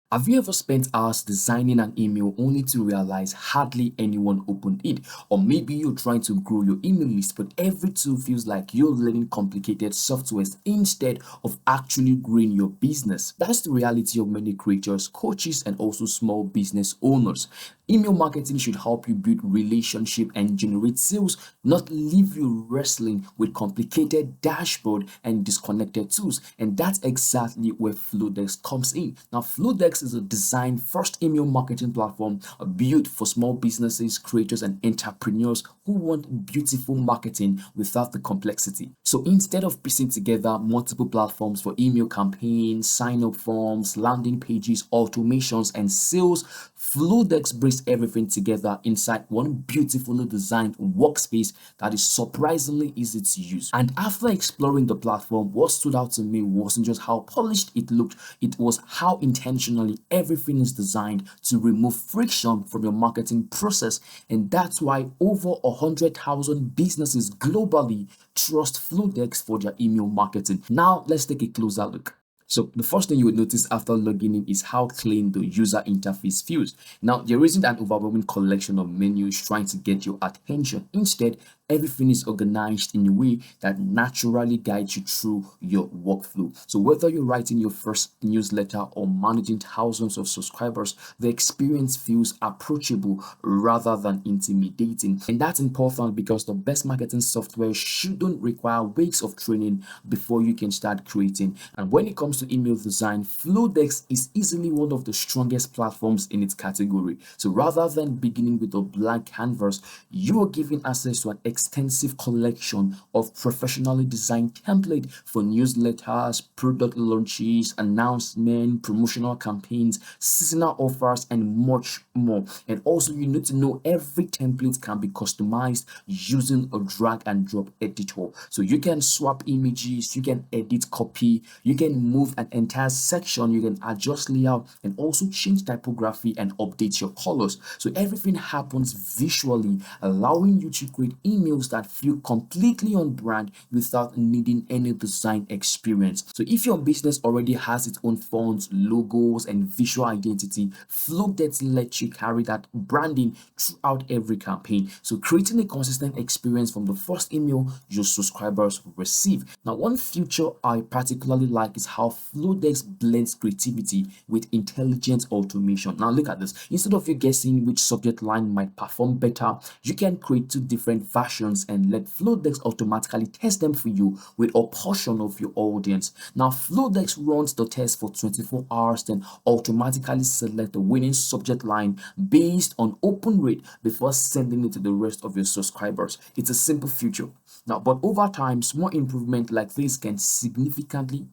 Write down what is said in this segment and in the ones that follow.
Have you ever spent hours designing an email only to realize hardly anyone opened it? Or maybe you're trying to grow your email list, but every tool feels like you're learning complicated softwares instead of actually growing your business. That's the reality of many creators, coaches, and also small business owners. Email marketing should help you build relationship and generate sales, not leave you wrestling with complicated dashboard and disconnected tools. And that's exactly where Flodesk comes in. Now, Flodesk is a design first email marketing platform built for small businesses, creators, and entrepreneurs who want beautiful marketing without the complexity. So instead of piecing together multiple platforms for email campaigns, sign up forms, landing pages, automations, and sales, Flodex brings everything together inside one beautifully designed workspace that is surprisingly easy to use. And after exploring the platform, what stood out to me wasn't just how polished it looked, it was how intentionally everything is designed to remove friction from your marketing process. And that's why over 100,000 businesses globally trust Flodex for their email marketing. Now, let's take a closer look. So the first thing you will notice after logging in is how clean the user interface feels. Now, there isn't an overwhelming collection of menus trying to get your attention. Instead, everything is organized in a way that naturally guides you through your workflow. So whether you're writing your first newsletter or managing thousands of subscribers, the experience feels approachable rather than intimidating. And that's important because the best marketing software shouldn't require weeks of training before you can start creating. And when it comes to email design, Flodex is easily one of the strongest platforms in its category. So rather than beginning with a blank canvas, you are given access to an extensive collection of professionally designed templates for newsletters, product launches, announcements, promotional campaigns, seasonal offers, and much more. And also, you need to know every template can be customized using a drag and drop editor. So you can swap images, you can edit copy, you can move an entire section, you can adjust layout, and also change typography and update your colors. So everything happens visually, allowing you to create emails that feel completely on brand without needing any design experience. So if your business already has its own fonts, logos, and visual identity, Flodex lets you carry that branding throughout every campaign. So creating a consistent experience from the first email your subscribers receive. Now, one feature I particularly like is how Flodex blends creativity with intelligent automation. Now look at this. Instead of you guessing which subject line might perform better, you can create two different versions and let Flodex automatically test them for you with a portion of your audience. Now Flodex runs the test for 24 hours, then automatically select the winning subject line based on open rate before sending it to the rest of your subscribers. It's a simple feature. Now, but over time, small improvement like this can significantly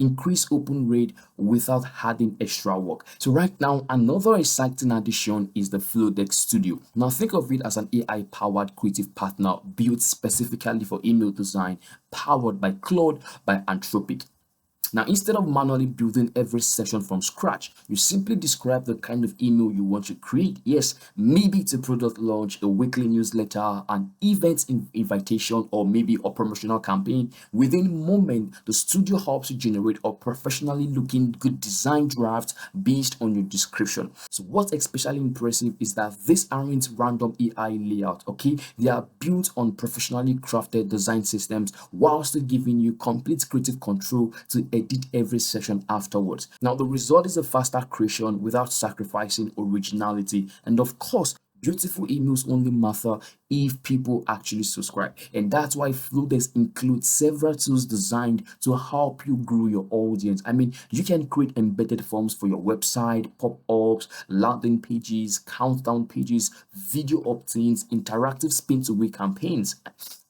increase open rate without adding extra work. So right now, another exciting addition is the Flodex Studio. Now think of it as an AI powered creative partner built specifically for email design, powered by Claude by Anthropic. Now, instead of manually building every section from scratch, you simply describe the kind of email you want to create. Yes, maybe it's a product launch, a weekly newsletter, an event invitation, or maybe a promotional campaign. Within a moment, the studio helps you generate a professionally looking good design draft based on your description. So what's especially impressive is that these aren't random AI layout, okay? They are built on professionally crafted design systems while still giving you complete creative control to edit every section afterwards. Now, the result is a faster creation without sacrificing originality. And of course, beautiful emails only matter if people actually subscribe. And that's why Flodesk includes several tools designed to help you grow your audience. I mean, you can create embedded forms for your website, pop-ups, landing pages, countdown pages, video opt-ins, interactive spin-to-win campaigns,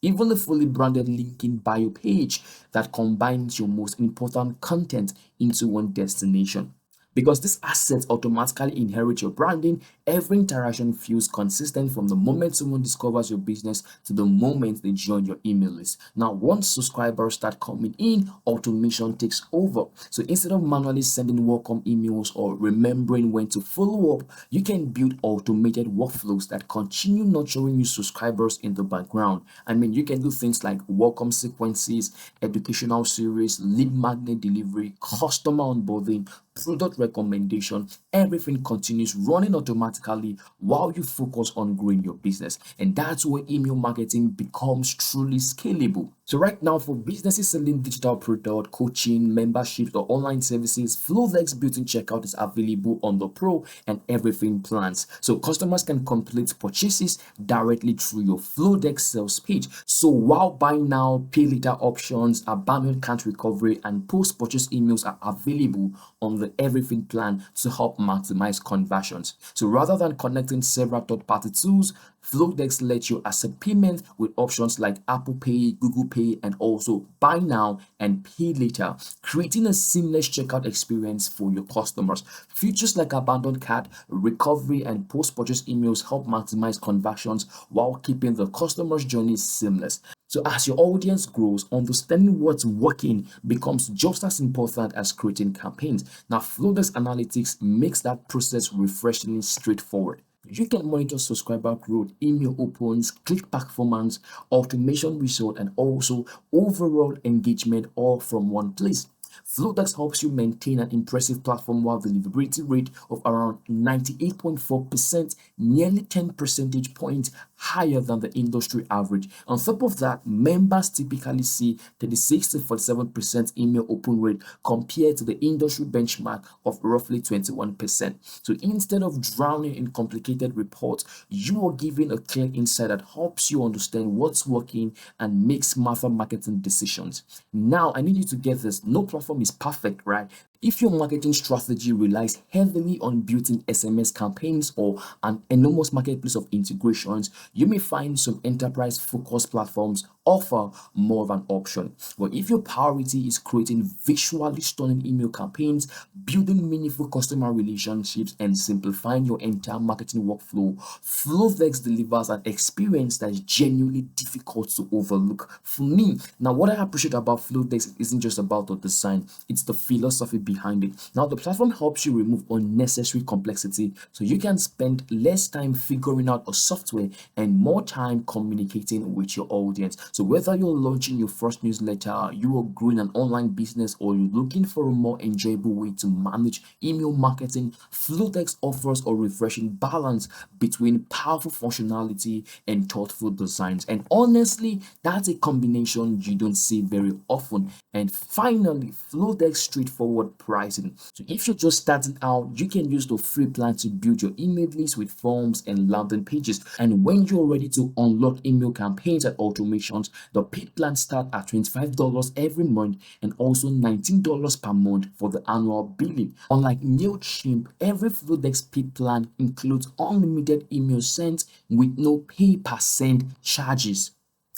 even a fully branded LinkedIn bio page that combines your most important content into one destination. Because these assets automatically inherit your branding, every interaction feels consistent from the moment someone discovers your business to the moment they join your email list. Now, once subscribers start coming in, automation takes over. So instead of manually sending welcome emails or remembering when to follow up, you can build automated workflows that continue nurturing your subscribers in the background. I mean, you can do things like welcome sequences, educational series, lead magnet delivery, customer onboarding, product recommendation, everything continues running automatically while you focus on growing your business. And that's where email marketing becomes truly scalable. So right now, for businesses selling digital product, coaching, memberships, or online services, Flodesk built-in checkout is available on the Pro and Everything plans. So customers can complete purchases directly through your Flodesk sales page. So while buy now, pay later options, abandoned cart recovery, and post-purchase emails are available on the Everything plan to help maximize conversions. So rather than connecting several third-party tools, Flodesk lets you accept payment with options like Apple Pay, Google Pay, and also buy now and pay later, creating a seamless checkout experience for your customers. Features like abandoned cart, recovery, and post-purchase emails help maximize conversions while keeping the customer's journey seamless. So as your audience grows, understanding what's working becomes just as important as creating campaigns. Now, Flodesk Analytics makes that process refreshingly straightforward. You can monitor subscriber growth, email opens, click performance, automation result, and also overall engagement all from one place. Flodex helps you maintain an impressive platform wide deliverability rate of around 98.4%, nearly 10 percentage points higher than the industry average. On top of that, members typically see 36 to 47% email open rate compared to the industry benchmark of roughly 21%. So instead of drowning in complicated reports, you are given a clear insight that helps you understand what's working and make smarter marketing decisions. Now, I need you to get this. No platform is perfect, right? If your marketing strategy relies heavily on built-in SMS campaigns or an enormous marketplace of integrations, you may find some enterprise-focused platforms offer more of an option. But if your priority is creating visually stunning email campaigns, building meaningful customer relationships, and simplifying your entire marketing workflow, Flovex delivers an experience that is genuinely difficult to overlook. For me, now what I appreciate about Flovex isn't just about the design, it's the philosophy behind it. Now, the platform helps you remove unnecessary complexity so you can spend less time figuring out a software and more time communicating with your audience. So whether you're launching your first newsletter, you are growing an online business, or you're looking for a more enjoyable way to manage email marketing, Flotex offers a refreshing balance between powerful functionality and thoughtful designs. And honestly, that's a combination you don't see very often. And finally, Flotex straightforward pricing. So if you're just starting out, you can use the free plan to build your email list with forms and landing pages. And when you're ready to unlock email campaigns and automations, the paid plan start at $25 every month and also $19 per month for the annual billing. Unlike MailChimp, every Flodex paid plan includes unlimited email sent with no pay per send charges.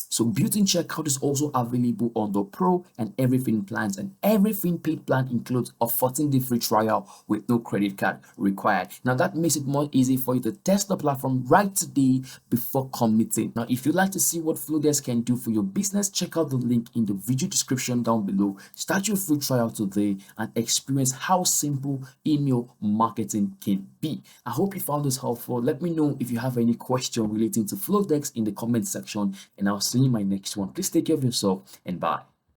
So built-in checkout is also available on the Pro and Everything plans, and Everything paid plan includes a 14-day free trial with no credit card required. Now that makes it more easy for you to test the platform right today before committing. Now, if you'd like to see what Flodesk can do for your business, check out the link in the video description down below. Start your free trial today and experience how simple email marketing can be. I hope you found this helpful. Let me know if you have any question relating to Flodesk in the comment section, and I'll see you in my next one. Please take care of yourself and bye.